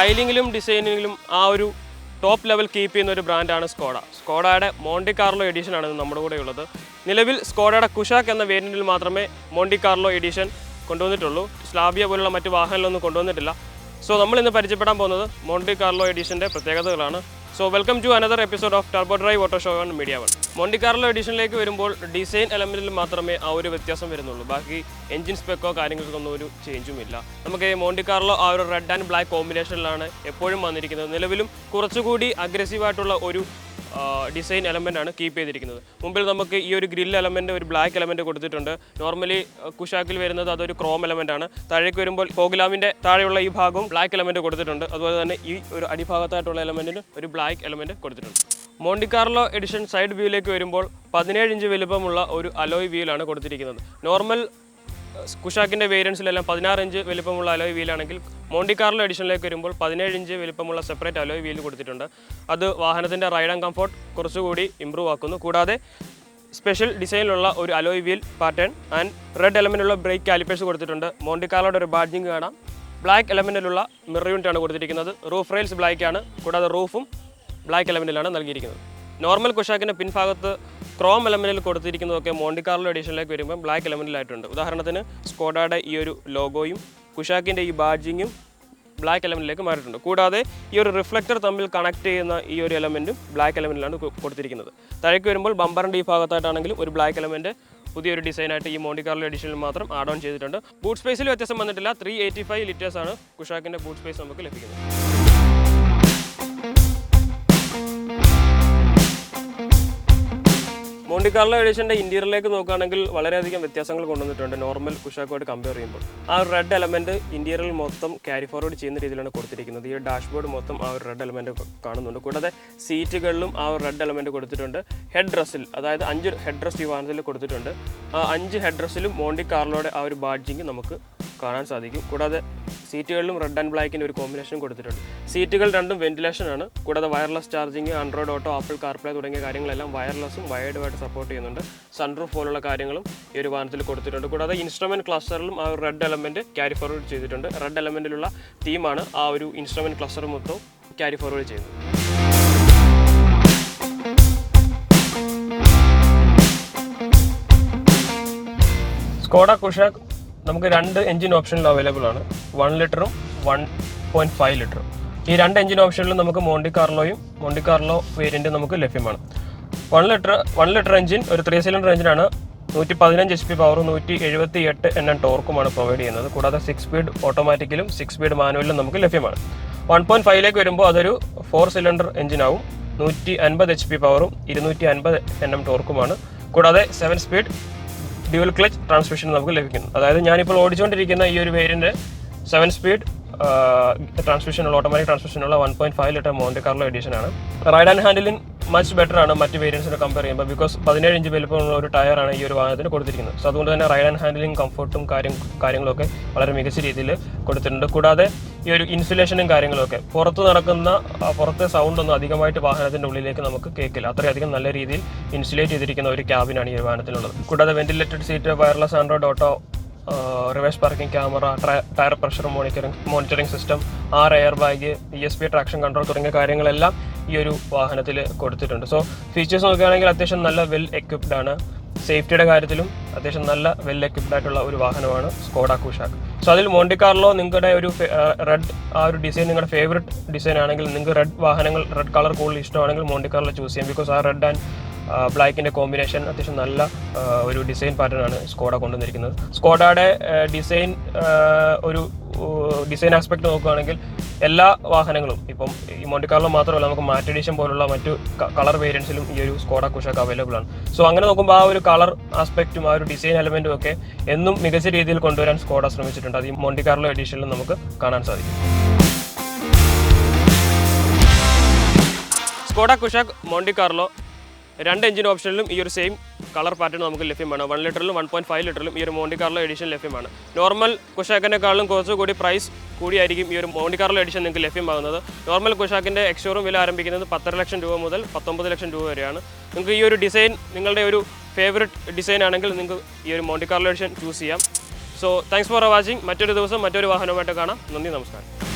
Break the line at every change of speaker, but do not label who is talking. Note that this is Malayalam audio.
സ്റ്റൈലിങ്ങിലും ഡിസൈനിങ്ങിലും ആ ഒരു ടോപ്പ് ലെവൽ കീപ്പ് ചെയ്യുന്ന ഒരു ബ്രാൻഡാണ് സ്കോഡ. സ്കോഡയുടെ മോണ്ടി കാർലോ എഡിഷനാണ് നമ്മുടെ കൂടെ ഉള്ളത്. നിലവിൽ സ്കോഡയുടെ കുഷാക്ക് എന്ന വേരിയൻറ്റിൽ മാത്രമേ മോണ്ടി കാർലോ എഡിഷൻ കൊണ്ടുവന്നിട്ടുള്ളൂ. സ്ലാവിയ പോലുള്ള മറ്റ് വാഹനങ്ങളൊന്നും കൊണ്ടുവന്നിട്ടില്ല. സോ നമ്മളിന്ന് പരിചയപ്പെടാൻ പോകുന്നത് മോണ്ടി കാർലോ എഡിഷൻ്റെ പ്രത്യേകതകളാണ്. So welcome to another episode of Turbo Drive auto show on Media One. Monte Carlo എഡിഷനിലേക്ക് വരുമ്പോൾ ഡിസൈൻ എലമെൻറ്റിൽ മാത്രമേ ആ ഒരു വ്യത്യാസം വരുന്നുള്ളൂ. ബാക്കി എഞ്ചിൻ സ്പെക്കോ കാര്യങ്ങൾക്കൊന്നും ഒരു ചേഞ്ചും ഇല്ല. നമുക്ക് മോണ്ടി കാർലോ ആ ഒരു റെഡ് ആൻഡ് ബ്ലാക്ക് കോമ്പിനേഷനിലാണ് എപ്പോഴും വന്നിരിക്കുന്നത്. നിലവിലും കുറച്ചുകൂടി അഗ്രസീവായിട്ടുള്ള ഒരു ഡിസൈൻ എലമെൻ്റാണ് കീപ്പ് ചെയ്തിരിക്കുന്നത്. മുമ്പിൽ നമുക്ക് ഈ ഒരു ഗ്രിൽ എലമെൻറ്റ്, ഒരു ബ്ലാക്ക് എലമെൻറ്റ് കൊടുത്തിട്ടുണ്ട്. നോർമലി കുഷാക്കിൽ വരുന്നത് അതൊരു ക്രോം എലമെൻ്റാണ്. താഴേക്ക് വരുമ്പോൾ ഫോഗ്ലാമിൻ്റെ താഴെയുള്ള ഈ ഭാഗവും ബ്ലാക്ക് എലമെൻറ്റ് കൊടുത്തിട്ടുണ്ട്. അതുപോലെ തന്നെ ഈ ഒരു അടിഭാഗത്തായിട്ടുള്ള എലമെൻറ്റിന് ഒരു ബ്ലാക്ക് എലമെൻറ്റ് കൊടുത്തിട്ടുണ്ട്. മോണ്ടി കാർലോ എഡിഷൻ സൈഡ് വ്യൂയിലേക്ക് വരുമ്പോൾ 17 ഇഞ്ച് വലുപ്പമുള്ള ഒരു അലോയ് വീലാണ് കൊടുത്തിരിക്കുന്നത്. നോർമൽ കുഷാക്കിൻ്റെ വേരിയൻസിലെല്ലാം 16 ഇഞ്ച് വലിപ്പമുള്ള അലോയ് വീലാണെങ്കിൽ മോണ്ടി കാർലോ എഡിഷനിലേക്ക് വരുമ്പോൾ 17 ഇഞ്ച് വലിപ്പമുള്ള സെപ്പറേറ്റ് അലോയ് വീൽ കൊടുത്തിട്ടുണ്ട്. അത് വാഹനത്തിൻ്റെ റൈഡ് ആൻഡ് കംഫോർട്ട് കുറച്ചുകൂടി ഇമ്പ്രൂവ് ആക്കുന്നു. കൂടാതെ സ്പെഷ്യൽ ഡിസൈനിലുള്ള ഒരു alloy wheel pattern and red എലമെൻറ്റിലുള്ള ബ്രേക്ക് കാലിപ്പേഴ്സ് കൊടുത്തിട്ടുണ്ട്. മോണ്ടി കാർലോയുടെ ഒരു ബാഡ്ജിങ് കാണാം. ബ്ലാക്ക് എലമെൻറ്റിലുള്ള മിറർ യൂണിറ്റാണ് കൊടുത്തിരിക്കുന്നത്. റൂഫ് റെയിൽസ് ബ്ലാക്കാണ്. കൂടാതെ റൂഫും ബ്ലാക്ക് എലമെൻറ്റിലാണ് നൽകിയിരിക്കുന്നത്. നോർമൽ കുഷാക്കിൻ്റെ പിൻഭാഗത്ത് ക്രോം എലമെൻറ്റിൽ കൊടുത്തിരിക്കുന്നതൊക്കെ മോണ്ടി കാർലോ എഡിഷനിലേക്ക് വരുമ്പോൾ ബ്ലാക്ക് എലമെൻറ്റിലായിട്ടുണ്ട്. ഉദാഹരണത്തിന് സ്കോഡയുടെ ഈ ഒരു ലോഗോയും കുഷാക്കിൻ്റെ ഈ ബാഡ്ജിങ്ങും ബ്ലാക്ക് എലമെൻറ്റിലേക്ക് മാറിയിട്ടുണ്ട്. കൂടാതെ ഈ ഒരു റിഫ്ലക്ടർ തമ്മിൽ കണക്ട് ചെയ്യുന്ന ഈ ഒരു എലമെൻറ്റും ബ്ലാക്ക് എലമെൻറ്റിലാണ് കൊടുത്തിരിക്കുന്നത്. താഴേക്ക് വരുമ്പോൾ ബമ്പറിൻ്റെ ഈ ഭാഗത്തായിട്ടാണെങ്കിലും ഒരു ബ്ലാക്ക് എലമെൻറ്റ് പുതിയൊരു ഡിസൈനായിട്ട് ഈ മോണ്ടി കാർലോ എഡിഷനിൽ മാത്രം ആഡ് ഓൺ ചെയ്തിട്ടുണ്ട്. ബൂട്ട് സ്പേസിൽ വ്യത്യാസം വന്നിട്ടില്ല. 385 ലിറ്റേഴ്സാണ് കുഷാക്കിൻ്റെ ബൂട്ട് സ്പേസ് നമുക്ക് ലഭിക്കുന്നത്. മോണ്ടി കാർലോ എഡിഷൻ്റെ ഇൻറ്റീരിയറിലേക്ക് നോക്കുകയാണെങ്കിൽ വളരെയധികം വ്യത്യാസങ്ങൾ കൊണ്ടുവന്നിട്ടുണ്ട് നോർമൽ കുഷാക്കുമായിട്ട് കമ്പയർ ചെയ്യുമ്പോൾ. ആ ഒരു റെഡ് എലമെൻറ്റ് ഇൻറ്റീരിയറിൽ മൊത്തം ക്യാരി ഫോർവേഡ് ചെയ്യുന്ന രീതിയിലാണ് കൊടുത്തിരിക്കുന്നത്. ഈ ഡാഷ്ബോർഡ് മൊത്തം ആ ഒരു റെഡ് എലമെൻറ്റ് കാണുന്നുണ്ട്. കൂടാതെ സീറ്റുകളിലും ആ ഒരു റെഡ് എലമെൻറ്റ് കൊടുത്തിട്ടുണ്ട്. ഹെഡ് റെസ്റ്റിൽ, അതായത് 5 ഹെഡ് റെസ്റ്റ് ഈ വാഹനത്തിൽ കൊടുത്തിട്ടുണ്ട്. ആ 5 ഹെഡ് റെസ്റ്റിലും മോണ്ടി കാർലോയുടെ ആ ഒരു ബാഡ്ജിങ് നമുക്ക് കാണാൻ സാധിക്കും. കൂടാതെ സീറ്റുകളിലും റെഡ് ആൻഡ് ബ്ലാക്കിൻ്റെ ഒരു കോമ്പിനേഷൻ കൊടുത്തിട്ടുണ്ട്. സീറ്റുകൾ രണ്ടും വെന്റിലേഷനാണ്. കൂടാതെ wireless charging, Android auto, apple CarPlay തുടങ്ങിയ കാര്യങ്ങളെല്ലാം വയർലെസ്സും വയേർഡുമായിട്ട് സപ്പോർട്ട് ചെയ്യുന്നുണ്ട്. സൺറൂഫ് പോലുള്ള കാര്യങ്ങളും ഈ ഒരു വാഹനത്തിൽ കൊടുത്തിട്ടുണ്ട്. കൂടാതെ ഇൻസ്ട്രുമെൻറ്റ് ക്ലസ്റ്ററിലും ആ ഒരു റെഡ് എലമെൻറ്റ് ക്യാരി ഫോർവേഡ് ചെയ്തിട്ടുണ്ട്. റെഡ് എലമെൻറ്റിലുള്ള തീമാണ് ആ ഒരു ഇൻസ്ട്രുമെൻറ്റ് ക്ലസ്റ്റർ മൊത്തം ക്യാരി ഫോർവേഡ് ചെയ്യുന്നത്. സ്കോഡ കുഷാക്ക് നമുക്ക് 2 എഞ്ചിൻ ഓപ്ഷനിൽ അവൈലബിൾ ആണ്. 1 ലിറ്ററും 1.5 ലിറ്ററും. ഈ 2 എഞ്ചിൻ ഓപ്ഷനിലും നമുക്ക് മോണ്ടി കാർലോ വേരിയൻറ്റ് നമുക്ക് ലഭ്യമാണ്. 1 ലിറ്റർ എഞ്ചിൻ ഒരു 3 സിലിണ്ടർ എഞ്ചിനാണ്. 115 HP പവറും 178 Nm ടോർക്കുമാണ് പ്രൊവൈഡ് ചെയ്യുന്നത്. കൂടാതെ 6 സ്പീഡ് ഓട്ടോമാറ്റിക്കലും 6 സ്പീഡ് മാനുവലിലും നമുക്ക് ലഭ്യമാണ്. 1.5ലേക്ക് വരുമ്പോൾ അതൊരു 4 സിലിണ്ടർ എഞ്ചിനാവും. 150 HP പവറും 250 Nm ടോർക്കുമാണ്. കൂടാതെ 7 സ്പീഡ് ഡ്യുവൽ ക്ലച്ച് ട്രാൻസ്മിഷൻ നമുക്ക് ലഭിക്കുന്നു. അതായത് ഞാനിപ്പോൾ ഓടിച്ചുകൊണ്ടിരിക്കുന്ന ഈ ഒരു വേരിയൻറ്റ് 7 സ്പീഡ് ട്രാൻസ്മിഷനുള്ള ഓട്ടോമാറ്റിക് ട്രാൻസ്മിഷനുള്ള 1.5 ലിറ്റർ മോണ്ടി കാർലോ എഡിഷനാണ്. Ride and handling much better ആണ് മറ്റ് വേരിയൻസിനെ കമ്പയർ ചെയ്യുമ്പോൾ. ബിക്കോസ് 17 ഇഞ്ച് വലുപ്പമുള്ള ഒരു ടയറാണ് ഈ ഒരു വാഹനത്തിന് കൊടുത്തിരിക്കുന്നത്. സോ അതുകൊണ്ട് തന്നെ റൈഡ് ആൻഡ് ഹാൻഡിലിംഗ് കംഫർട്ടും കാര്യങ്ങളൊക്കെ വളരെ മികച്ച രീതിയിൽ കൊടുത്തിട്ടുണ്ട്. കൂടാതെ ഈ ഒരു ഇൻസുലേഷനും കാര്യങ്ങളൊക്കെ പുറത്തെ സൗണ്ടൊന്നും അധികമായിട്ട് വാഹനത്തിൻ്റെ ഉള്ളിലേക്ക് നമുക്ക് കേൾക്കില്ല. അത്രയധികം നല്ല രീതിയിൽ ഇൻസുലേറ്റ് ചെയ്തിരിക്കുന്ന ഒരു ക്യാബിനാണ് ഈ ഒരു വാഹനത്തിനുള്ളത്. കൂടാതെ ventilated seat, wireless Android Auto, reverse parking camera, tyre pressure monitoring system, 6 air bag, ESP traction control തുടങ്ങിയ കാര്യങ്ങളെല്ലാം ഈ ഒരു വാഹനത്തിൽ കൊടുത്തിട്ടുണ്ട്. സോ ഫീച്ചേഴ്സ് നോക്കുകയാണെങ്കിൽ അത്യാവശ്യം നല്ല വെൽ എക്വിപ്ഡ് ആണ്. സേഫ്റ്റിയുടെ കാര്യത്തിലും അത്യാവശ്യം നല്ല വെൽ എക്വിപ്ഡ് ആയിട്ടുള്ള ഒരു വാഹനമാണ് സ്കോഡ കുഷാക്ക്. സോ അതിൽ മോണ്ടി കാർലോ നിങ്ങളുടെ ഒരു റെഡ് ആ ഒരു ഡിസൈൻ നിങ്ങളുടെ ഫേവറേറ്റ് ഡിസൈൻ ആണെങ്കിൽ, നിങ്ങൾക്ക് റെഡ് കളർ കൂടുതൽ ഇഷ്ടമാണെങ്കിൽ മോണ്ടി കാർലോ ചൂസ് ചെയ്യാം. ബിക്കോസ് ആ റെഡ് ആൻഡ് ബ്ലാക്കിൻ്റെ കോമ്പിനേഷൻ അത്യാവശ്യം നല്ല ഒരു ഡിസൈൻ പാറ്റേൺ ആണ് സ്കോഡ കൊണ്ടുവന്നിരിക്കുന്നത്. സ്കോഡയുടെ ഡിസൈൻ ആസ്പെക്ട് നോക്കുകയാണെങ്കിൽ എല്ലാ വാഹനങ്ങളും ഇപ്പം ഈ മോണ്ടി കാർലോ മാത്രമല്ല, നമുക്ക് മാറ്റ് എഡിഷൻ പോലുള്ള മറ്റു കളർ വേരിയൻസിലും ഈ ഒരു സ്കോഡ കുഷാക്ക് അവൈലബിൾ ആണ്. സോ അങ്ങനെ നോക്കുമ്പോൾ ആ ഒരു കളർ ആസ്പെക്റ്റും ആ ഒരു ഡിസൈൻ എലമെൻറ്റും ഒക്കെ എന്നും മികച്ച രീതിയിൽ കൊണ്ടുവരാൻ സ്കോഡ ശ്രമിച്ചിട്ടുണ്ട്. അത് ഈ മോണ്ടി കാർലോ എഡിഷനിൽ നമുക്ക് കാണാൻ സാധിക്കും. സ്കോഡ കുഷാക്ക് മോണ്ടി കാർലോ 2 എഞ്ചിൻ ഓപ്ഷനിലും ഈ ഒരു സെയിം കളർ പാറ്റേൺ നമുക്ക് ലഭ്യമാണ്. 1 ലിറ്ററിലും 1.5 ലിറ്ററിലും ഈ ഒരു മോണ്ടി കാർലോ എഡിഷൻ ലഭ്യമാണ്. നോർമൽ കുഷാക്കിനെക്കാളും കുറച്ചുകൂടി പ്രൈസ് കൂടിയായിരിക്കും ഈ ഒരു മോണ്ടി കാർലോ എഡിഷൻ നിങ്ങൾക്ക് ലഭ്യമാകുന്നത്. നോർമൽ കുഷാക്കിൻ്റെ എക്സ്ഷോറൂം വില ആരംഭിക്കുന്നത് 10.5 ലക്ഷം രൂപ മുതൽ 19 ലക്ഷം രൂപ വരെയാണ്. നിങ്ങൾക്ക് ഈ ഒരു ഡിസൈൻ നിങ്ങളുടെ ഒരു ഫേവറേറ്റ് ഡിസൈൻ ആണെങ്കിൽ നിങ്ങൾക്ക് ഈ ഒരു മോണ്ടി കാർലോ എഡിഷൻ ചൂസ് ചെയ്യാം. So thanks for watching. മറ്റൊരു ദിവസം മറ്റൊരു വാഹനവുമായിട്ട് കാണാം. നന്ദി, നമസ്കാരം.